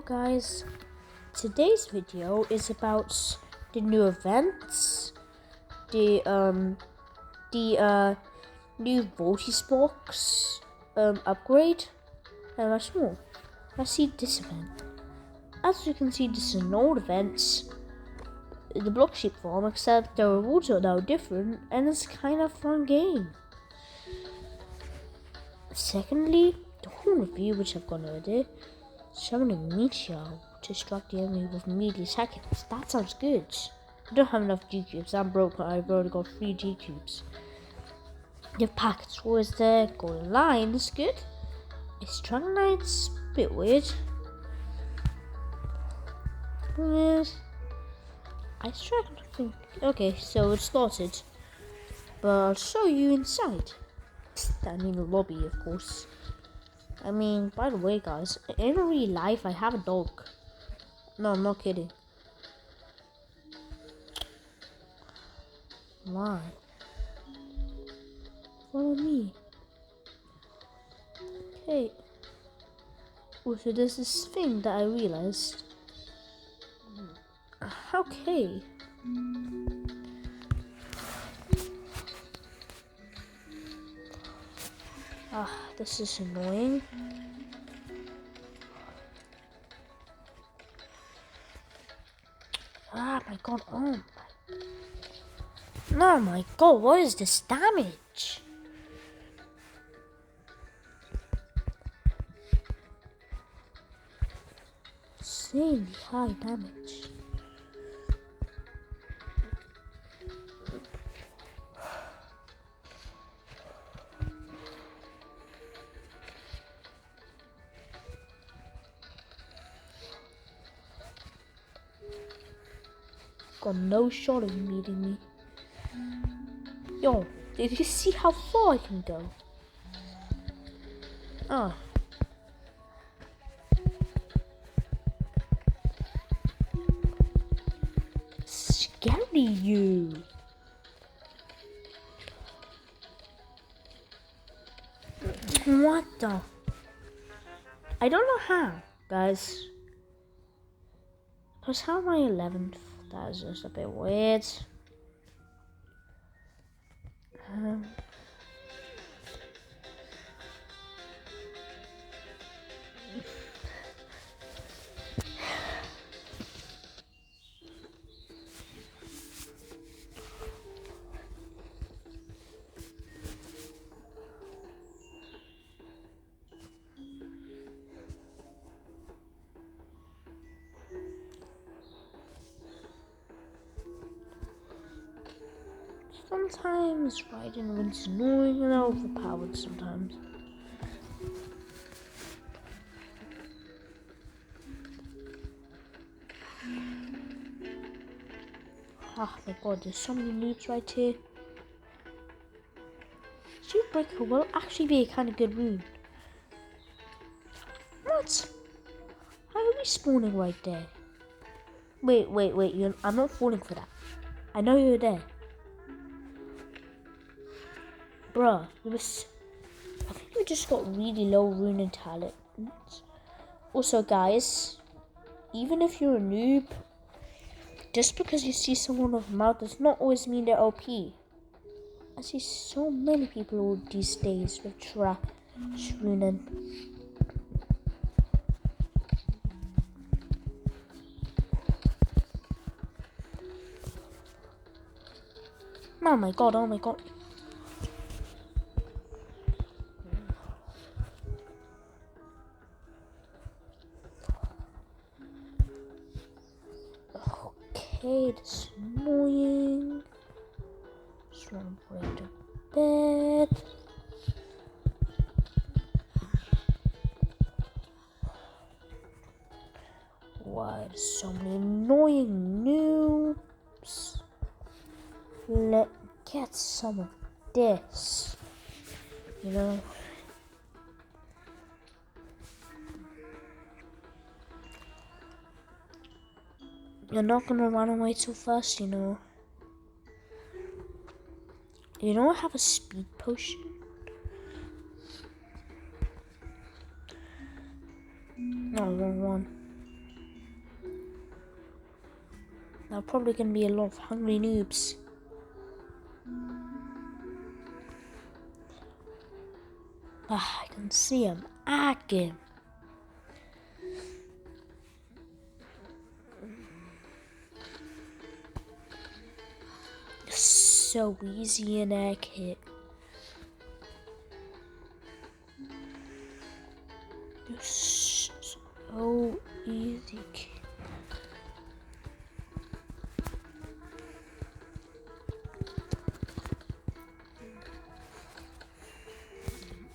Hello guys, today's video is about the new events, the new Voltis box upgrade, and much more. Let's see this event. As you can see, this is an old event in the block shape form, except the rewards are now different and it's kind of fun game. Secondly, the whole review which I've gone over there. Summoning Meteor to strike the enemy with immediate seconds. That sounds good. I don't have enough G cubes. I'm broken. I've already got 3 G cubes. The packets was there. Golden line is good. It's Dragon Knight's a bit weird. Yes. Ice Dragon, I think. Okay, so it started. But I'll show you inside. I mean the lobby, of course. I mean, by the way, guys, in real life, I have a dog. No, I'm not kidding. Why? Follow me. Okay. Also, there's this thing that I realized. Okay. This is annoying. My god, oh my god, what is this damage? Insanely high damage. Got no shot of meeting me. Yo, did you see how far I can go? Scary you. What the? I don't know how, guys. Cause how am I 11th? That's just a bit weird. Sometimes riding wind's annoying and overpowered sometimes. Oh my god, there's so many noobs right here. Shootbreaker will actually be a kind of good rune. What? How are we spawning right there? Wait, I'm not falling for that. I know you're there. Bruh, I think we just got really low rune and talent. Also, guys, even if you're a noob, just because you see someone with a mouth does not always mean they're OP. I see so many people these days with trash runing. Oh my god. Okay, this is annoying. Just want to break the bed. Why there's so many annoying noobs? Let's get some of this. You know. You're not gonna run away too fast, you know. You don't have a speed potion? No, wrong one. There are probably gonna be a lot of hungry noobs. I can see him acting. So easy in egg hit. So easy.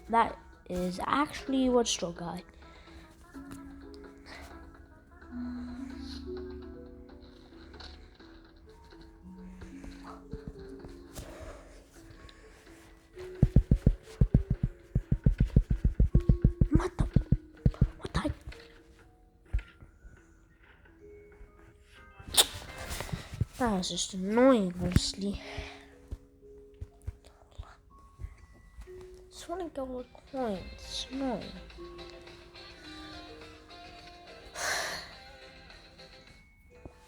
That is actually what straw guy. That is just annoying, honestly. Just want to go with coins. No.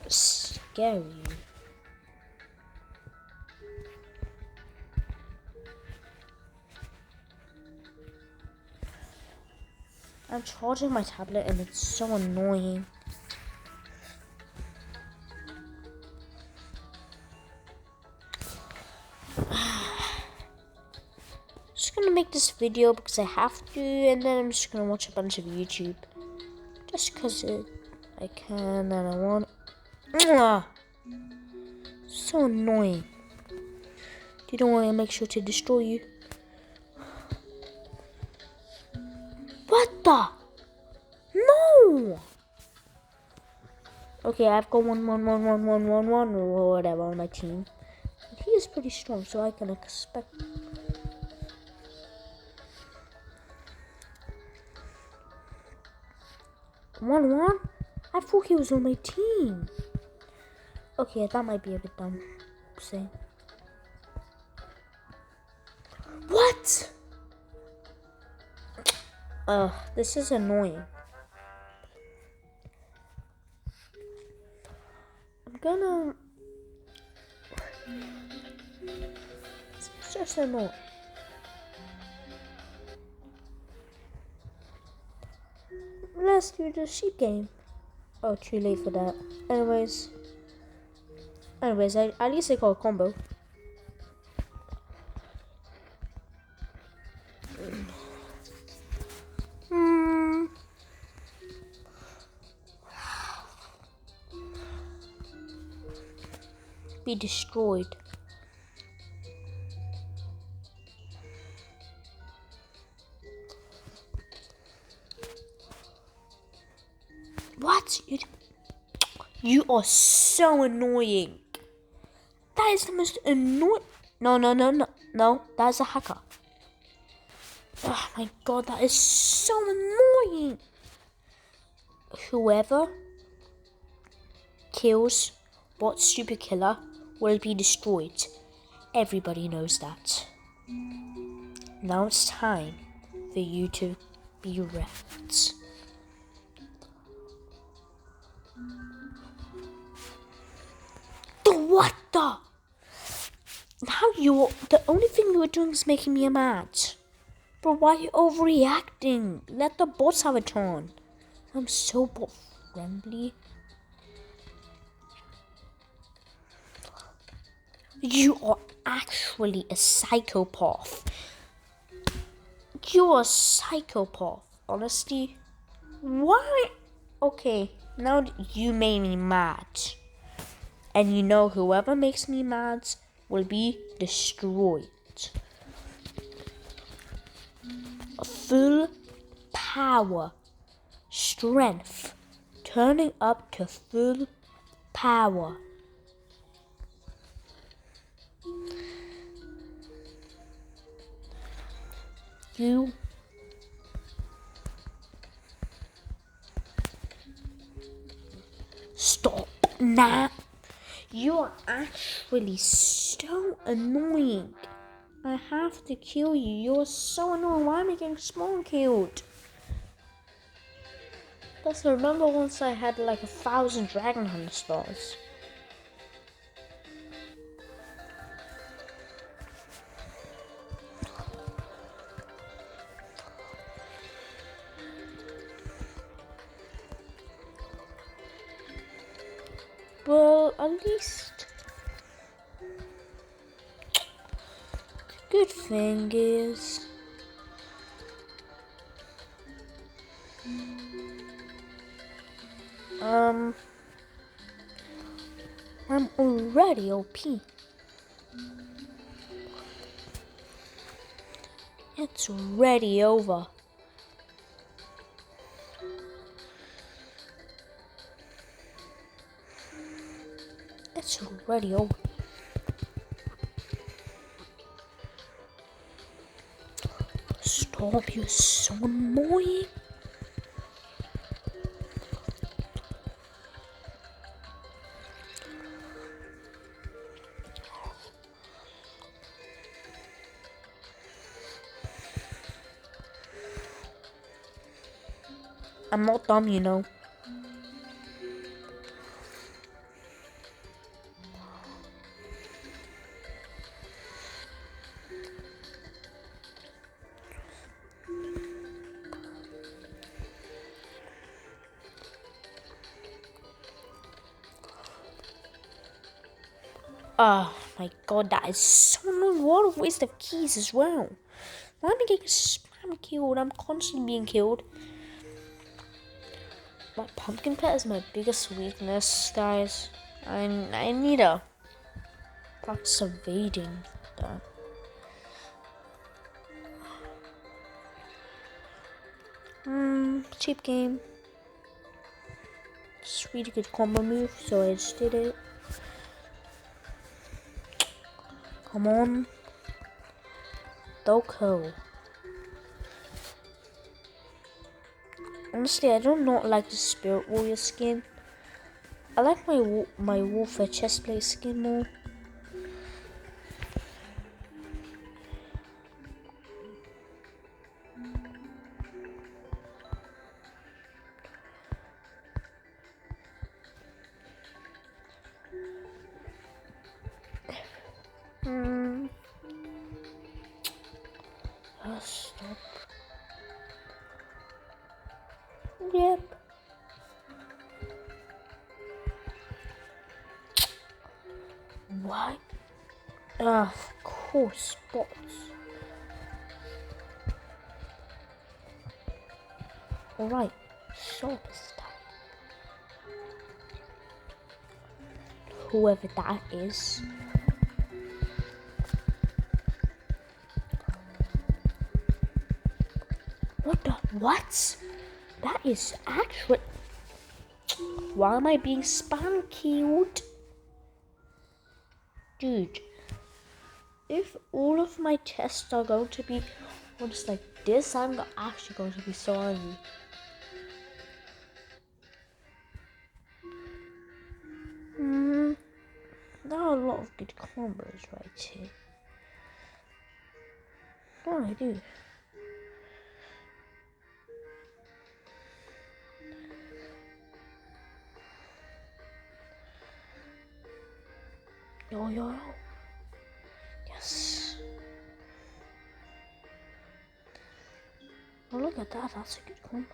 Scary. I'm charging my tablet and it's so annoying. Just gonna make this video because I have to, and then I'm just gonna watch a bunch of YouTube. Just because I can and I want. So annoying. You don't want to make sure to destroy you. What the? No! Okay, I've got one or whatever on my team. But he is pretty strong, so I can expect. One? I thought he was on my team. Okay, that might be a bit dumb to say. What? This is annoying. I'm gonna. It's just annoying. Let's do the sheep game. Oh, too late for that. Anyways, at least I got a combo. Be destroyed. What? You are so annoying. That is the most annoying. No. That's a hacker. Oh my god, that is so annoying. Whoever kills bot super killer will be destroyed. Everybody knows that. Now it's time for you to be wrecked. What the? The only thing you were doing is making me mad. But why are you overreacting? Let the bots have a turn. I'm so bot friendly. You are actually a psychopath. You are a psychopath, honestly. Why? Okay, now you made me mad. And you know whoever makes me mad will be destroyed. Full power. Strength. Turning up to full power. You stop now. You are actually so annoying. I have to kill you. You are so annoying. Why am I getting spawn killed? Plus, I remember once I had like 1,000 dragon hunter stars. Well, at least the good thing is I'm already OP. It's already over. It's already over. Stop, you're so annoying. I'm not dumb, you know. Oh my god, that is so annoying. What a waste of keys as well. Why am I getting spam killed? I'm constantly being killed. My pumpkin pet is my biggest weakness, guys. I need to practice evading that. Cheap game. It's a really good combo move, so I just did it. Come on. Doko. Honestly, I do not like the Spirit Warrior skin. I like my Warfare Chestplate skin more. Stop. Yep. What? Of course, spots. Alright, sharp is time. Whoever that is. What the? What? That is actually. Why am I being spam killed? Dude, if all of my tests are going to be just like this, I'm actually going to be so angry. There are a lot of good combos right here. What do I do? Yo. Yes. Oh, look at that. That's a good combo.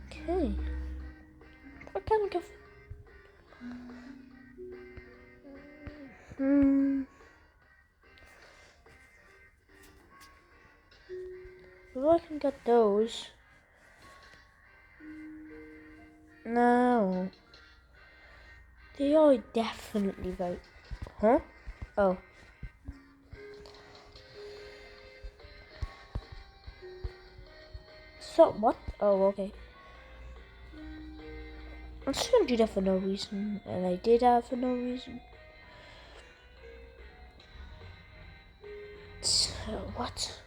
Okay. What kind of gift? If I can get those. No. They are definitely right. Huh? Oh. So, what? Oh, okay. I'm just gonna do that for no reason. And I did that for no reason. So, what?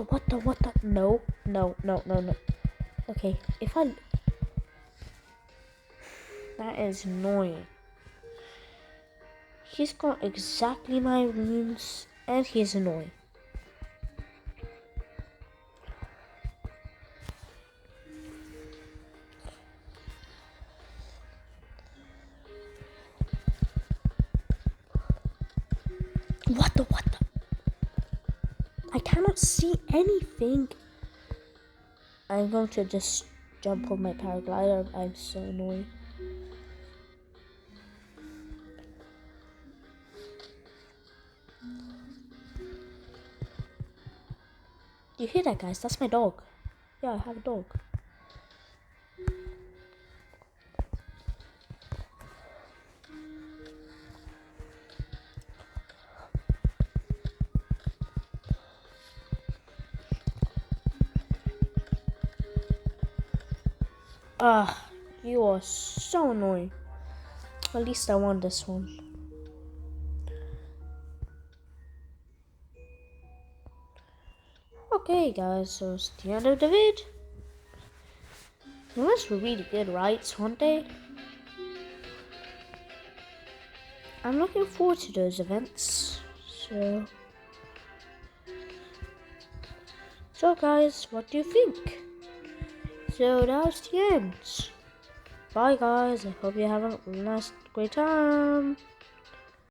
the? No. Okay, if I... That is annoying. He's got exactly my runes, and he's annoying. What the? I cannot see anything. I'm going to just jump on my paraglider. I'm so annoyed. You hear that, guys? That's my dog. Yeah, I have a dog. You are so annoying. At least I won this one. Okay, guys, so it's the end of the vid. It was really good, right, Sunday? I'm looking forward to those events. So guys, what do you think? So that's the end. Bye guys, I hope you have a nice great time.